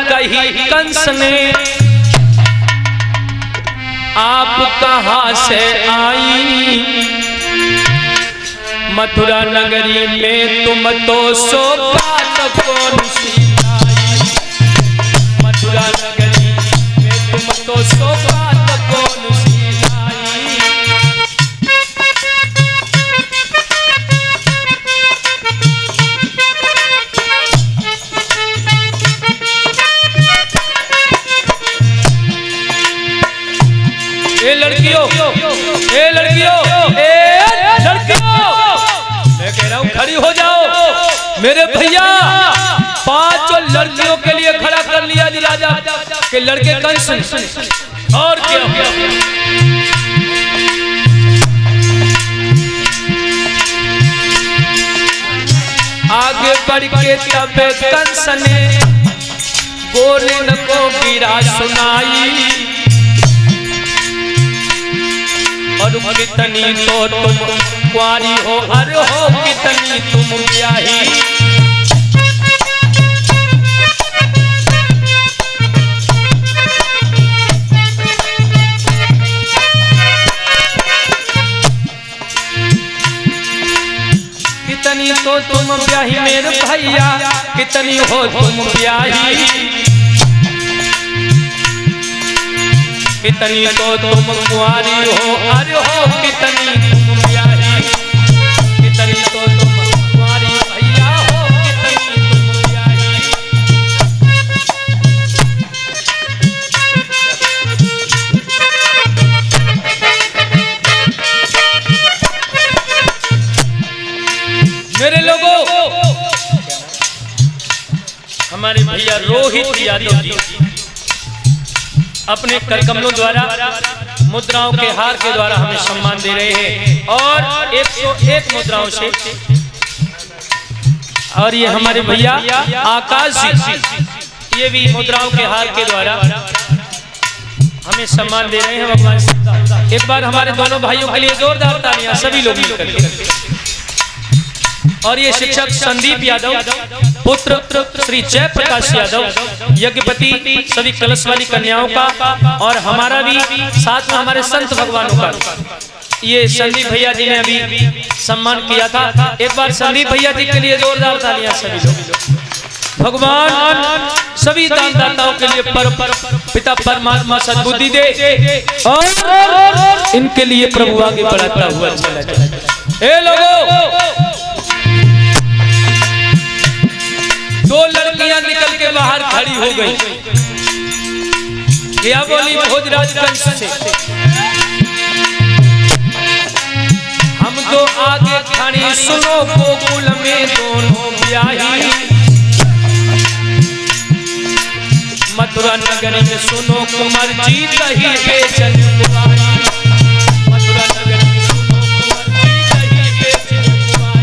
कही कंस ने, आप कहाँ से आई, मथुरा नगरी में तुम तो सौगात कौन सी लाई, मथुरा नगरी में तुम तो सौगात कौन सी लाई। ए लड़कियों, ए लड़कियों, ए लड़कियों, मैं कह रहा हूँ खड़ी हो जाओ। मेरे भैया 5 लड़कियों के लिए खड़ा कर लिया जी राजा के लड़के कंस। और क्या आगे बढ़ के तब कंस ने गोलिन को गिरा सुनाई, और कितनी तो तुम कुंवारी हो, अरे हो कितनी तुम ब्याही। कितनी तो तुम ब्याही मेरे भैया, कितनी हो तुम ब्याही, कितनी तो तुम कुंवारी हो, अरे हो कितनी तुम ब्याही, कितनी तो तुम कुंवारी भैया हो, कितनी तुम ब्याही। मेरे लोगों, हमारे भैया रोहित यादव जी अपने करकमलों द्वारा मुद्राओं के हार के द्वारा हमें सम्मान दे रहे हैं, और 101 मुद्राओं से। और ये हमारे भैया आकाश जी, ये भी मुद्राओं के हार के द्वारा हमें सम्मान दे रहे हैं भगवान। एक बार हमारे दोनों भाइयों के लिए जोरदार तालियां सभी लोग मिलकर के। और ये शिक्षक संदीप यादव पुत्र श्री जयप्रकाश यादव यज्ञपति सभी कलश वाली कन्याओं का, और हमारा भी साथ में हमारे संत भगवानों का, ये संदीप भैया जी ने अभी सम्मान किया था। एक बार संदीप भैया जी के लिए जोरदार तालियां सभी लोग। भगवान सभी दानदाताओं के लिए पिता परमात्मा सद्बुद्धि दे, और इनके लिए प्रभु आगे बढ़ाता हुआ चला जाए। ए लोगों, 2 लड़कियां निकल के बाहर खड़ी हो गई। क्या बोली भोजराज कंस से, हम तो आगे खड़ी सुनो गोकुल में दोनों ब्याही, मथुरा नगर में सुनो कुंवर जी कही बेचन कुंवारी, मथुरा नगर में सुनो कुंवर जी कही बेचन कुंवारी।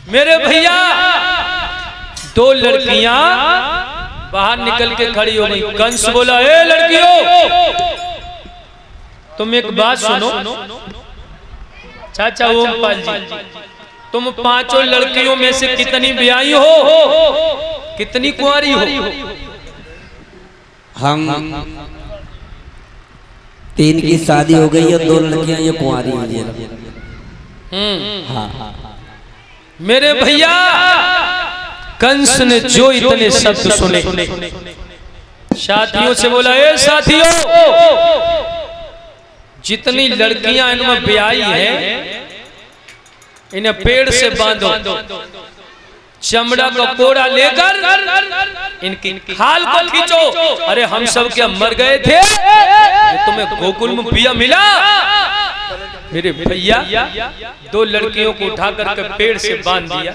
मेरे भैया 2 लड़कियां बाहर निकल के खड़ी हो गई। कंस बोला, ए लड़कियों, तुम एक बात सुनो। चाचा ओमपाल जी, तुम 5 लड़कियों में से कितनी ब्याही हो, कितनी कुंवारी हो? हम 3 की शादी हो गई और 2 लड़कियां ये कुंवारी हैं। हाँ। मेरे भैया कंस ने जो इतने शब्द सुने, साथियों से बोला, ए साथियों, जितनी लड़कियां इनमें ब्याही हैं, इन्हें पेड़ से बांधो, चमड़ा का कोड़ा लेकर इनकी खाल को खींचो। अरे हम सब क्या मर गए थे, तुम्हें गोकुल में पिया मिला? मेरे भैया 2 लड़कियों को उठा करके पेड़ से बांध दिया,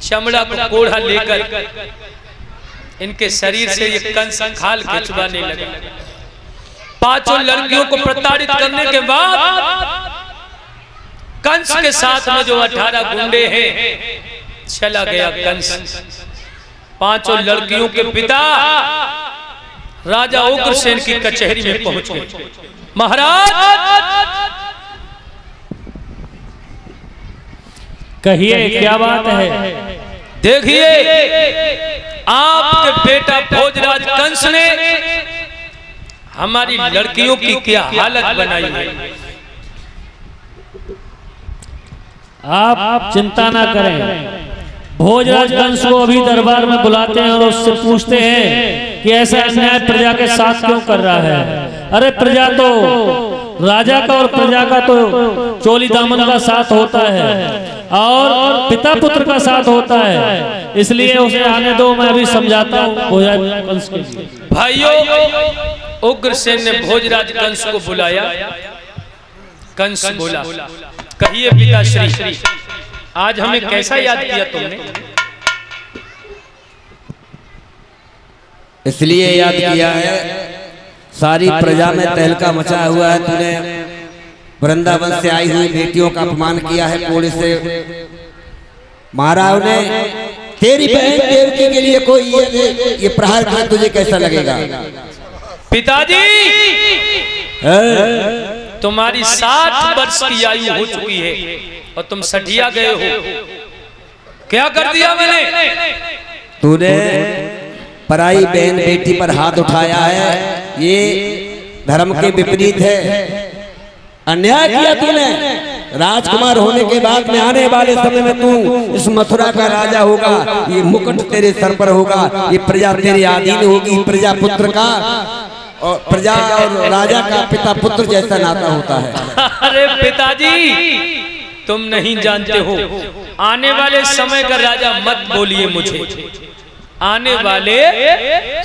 चमड़ा का कोड़ा लेकर इनके शरीर से ये कंस खाल खिंचवाने लगा। 5 लड़कियों को प्रताड़ित करने के बाद कंस के साथ में जो 18 गुंडे हैं, चला गया कंस। 5 लड़कियों के पिता राजा उग्रसेन की कचहरी में पहुंच गए। महाराज, कहिए क्या बात है। देखिए आपके बेटा भोजराज कंस ने हमारी लड़कियों की क्या हालत बनाई है। आप चिंता ना करें, भोजराज कंस को अभी दरबार में बुलाते हैं और उससे पूछते हैं कि ऐसा अन्याय प्रजा के साथ क्यों कर रहा है। अरे प्रजा तो राजा का और प्रजा का तो चोली दामन का साथ होता है और पिता पुत्र का साथ होता है, इसलिए उसे आने दो, मैं अभी समझाता हूँ भोजराज कंस के लिए। भाइयों उग्रसेन ने भोजराज कंस को बुलाया। कंस बोला, कहिए पिताश्री आज हमें कैसा याद किया तुमने। इसलिए याद किया है, सारी प्रजा में तहलका मचा हुआ है, तूने वृंदावन से आई हुई बेटियों का अपमान किया है, कोड़े से मारा उन्हें। तेरी बहन देवकी के लिए कोई ये प्रहार किया, तुझे कैसा लगेगा। पिताजी तुम्हारी 60 वर्ष की आयु हो चुकी है और तुम सठिया गए हो। क्या कर दिया मैंने। तूने पराई बहन बेटी पर हाथ उठाया है, ये धर्म के विपरीत है, अन्याय किया तूने। राजकुमार होने के बाद में आने वाले समय में तू इस मथुरा का राजा होगा, ये मुकुट तेरे सर पर होगा, ये प्रजा तेरे अधीन होगी। प्रजा पुत्र का और प्रजा और राजा का पिता पुत्र जैसा नाता होता है। अरे पिताजी तुम नहीं जानते हो, आने वाले समय का राजा मत बोलिए मुझे, आने वाले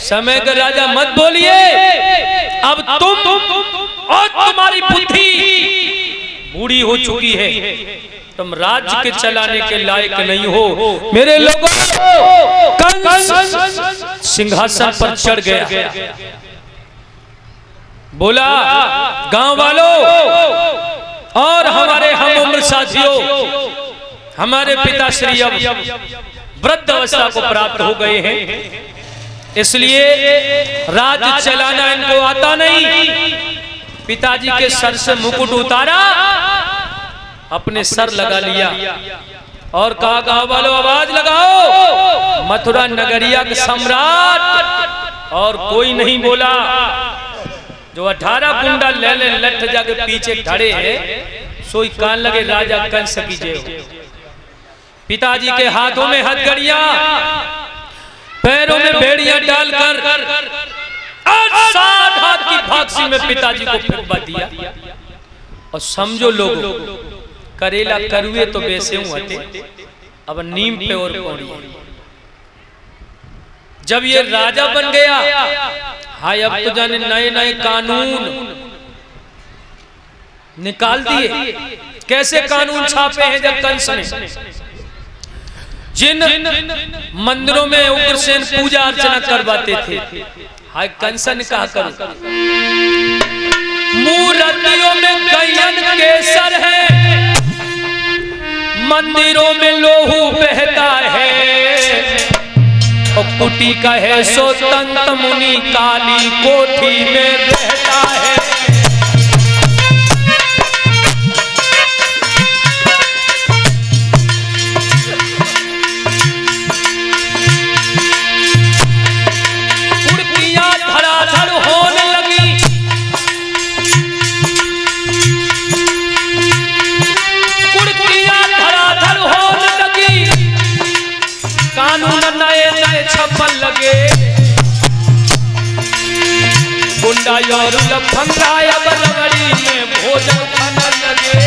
समय का राजा मत बोलिए। अब तुम और तुम्हारी बुद्धि बूढ़ी हो चुकी है, तुम राज्य के चलाने के लायक नहीं हो। मेरे लोगों कंस सिंहासन पर चढ़ गया, बोला गांव वालों और हमारे हम उम्र साथियों, हमारे पिताश्री अब वृद्ध अवस्था को प्राप्त हो गए हैं, इसलिए राज्य चलाना इनको आता नहीं। पिताजी के सर से मुकुट उतारा, अपने सर लगा लिया और कहा गांव वालों आवाज लगाओ, मथुरा नगरिया के सम्राट। और कोई नहीं बोला। जो 18 कुंडा ले लठ जाके पीछे खड़े हैं, सोई कान लगे राजा कंस की जय। पिताजी के हाथों में हथकड़ियां, पैरों में बेड़ियां डालकर 60 हाथ की फांसी में पिताजी को फूंकवा दिया। और समझो लोगों, करेला करुए तो वैसे हुए, अब नीम पे और पौड़ी। जब ये राजा बन गया, हाय अब तो जाने नए नए कानून निकाल दिए। कैसे कानून छापे हैं जब कंस ने। जिन मंदिरों में उग्रसेन पूजा अर्चना करवाते थे, हाय कंस ने कहा करो, मूर्तियों में गयन केसर है, मंदिरों में लोहू बहता है, और कुटी का है सो तंत मुनि काली कोठी में रहता है। कुर्तियां धड़ाधड़ होने लगी, कुर्तियां धड़ाधड़ होने लगी, कानून नए नए छप्पन लगे, गुंडा और लफंगा अब रगड़ी में भोजन खाने लगे।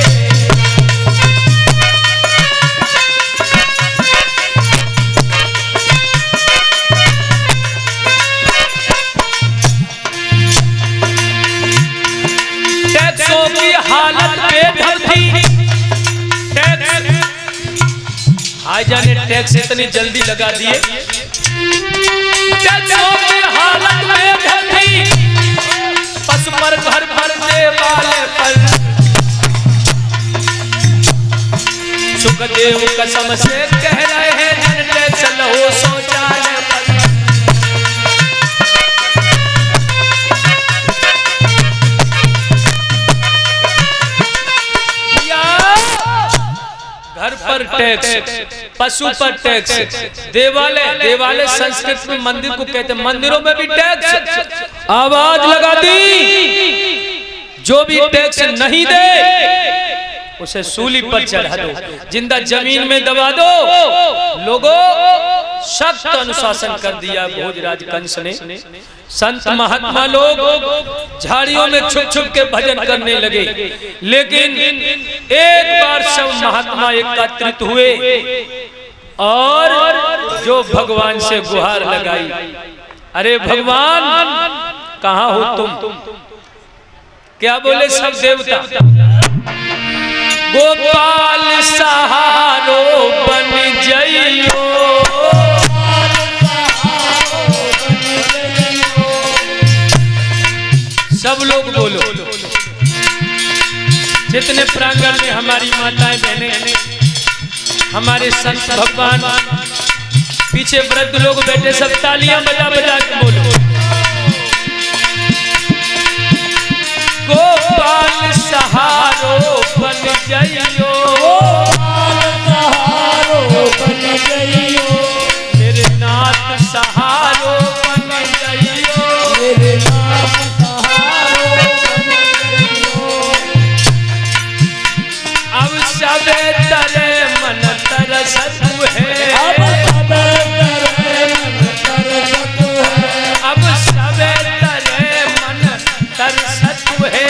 टैक्सों की हालत बेघर थी। आज जाने टैक्स इतनी जल्दी लगा दिए, टैक्सों की हालत बेघर थी, पस पर घर भरने वाले पर सुखदेव कसम से कह रहे हैं, जन टैक्स लो शौचालय पर। घर पर पर टैक्स, पशु पर टैक्स, देवालय संस्कृत में मंदिर को कहते हैं, मंदिरों में भी टैक्स। आवाज लगा दी, जो भी टैक्स नहीं दे उसे सूली पर चढ़ा दो, जिंदा जमीन में दबा दो। लोगों, सख्त अनुशासन कर दिया भोजराज कंस ने। संत महात्मा लोग झाड़ियों में छुप छुप के भजन करने लगे, लेकिन एक बार सब महात्मा एकत्रित हुए और जो भगवान से गुहार लगाई, अरे भगवान कहाँ हो तुम? क्या बोले सब देवता? गोपाल सहारो बन जइयो, सब लोग बोलो। जितने प्रांगण में हमारी माताएं बहनें, हमारे संत भगवान, पीछे वृद्ध लोग बैठे, सब तालियां बजा बजा के बोलो। गोपाल सहारो बन जइयो, मेरे नाथ सहारो बन जइयो, मेरे नाथ सहारो बन जइयो। अब सबे तरे मन तरसत है, अब सबे तरे मन तरसत है, अब सबे तरे मन तरसत है।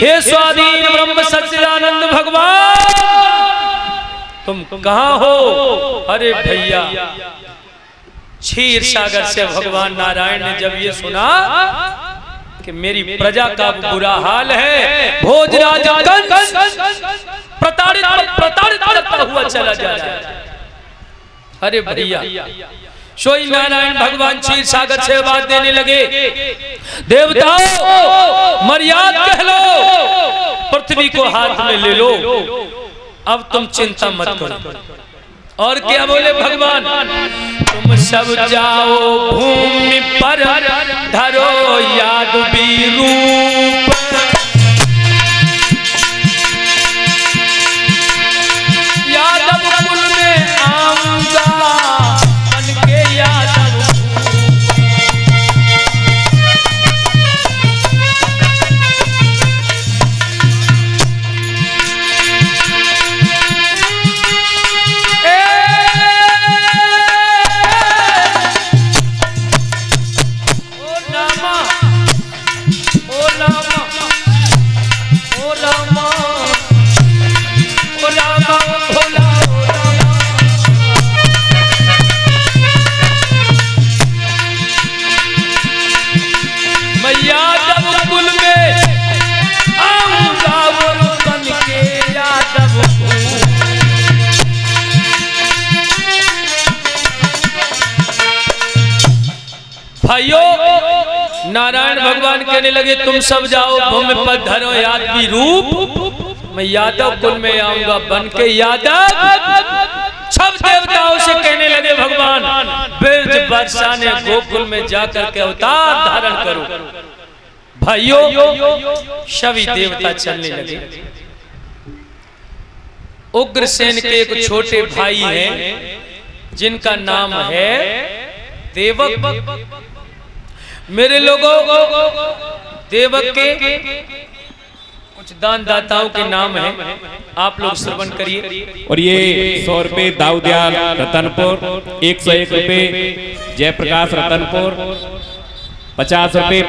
हे स्वाधीन ब्रह्म सच्चिदानंद भगवान, तुम कहाँ हो? अरे भैया, क्षीर सागर से भगवान नारायण ने जब ये सुना कि मेरी प्रजा का बुरा हाल है, भोजराज कंस प्रताड़ित करता हुआ चला जा रहा है। अरे भैया, सोई नारायण भगवान क्षीर सागर से आवाज देने लगे, देवताओं मर्यादा कह लो, पृथ्वी को हाथ में ले लो, अब तुम चिंता मत करो। और क्या बोले भगवान? तुम सब जाओ भूमि पर, धरो यादवी रूप, यादव कुल में आऊंगा बन के यादव। भाइयों, नारायण भगवान कहने लगे, तुम सब जाओ भूमि पर, धरो यादवी रूप, मैं यादव कुल में आऊंगा बन के यादव। सब देवताओं से कहने लगे भगवान, बिरज बरसाने गोकुल में जाकर के अवतार धारण करो। भाइयों, सभी देवता चलने लगे। उग्रसेन के एक छोटे भाई हैं जिनका नाम है देवक। मेरे लोगों, देवक के कुछ दान दाताओं के नाम हैं, आप लोग श्रवण करिए। और ये 100 रुपए दाऊदयाल रतनपुर, 101 रुपए जयप्रकाश रतनपुर, 50 रुपए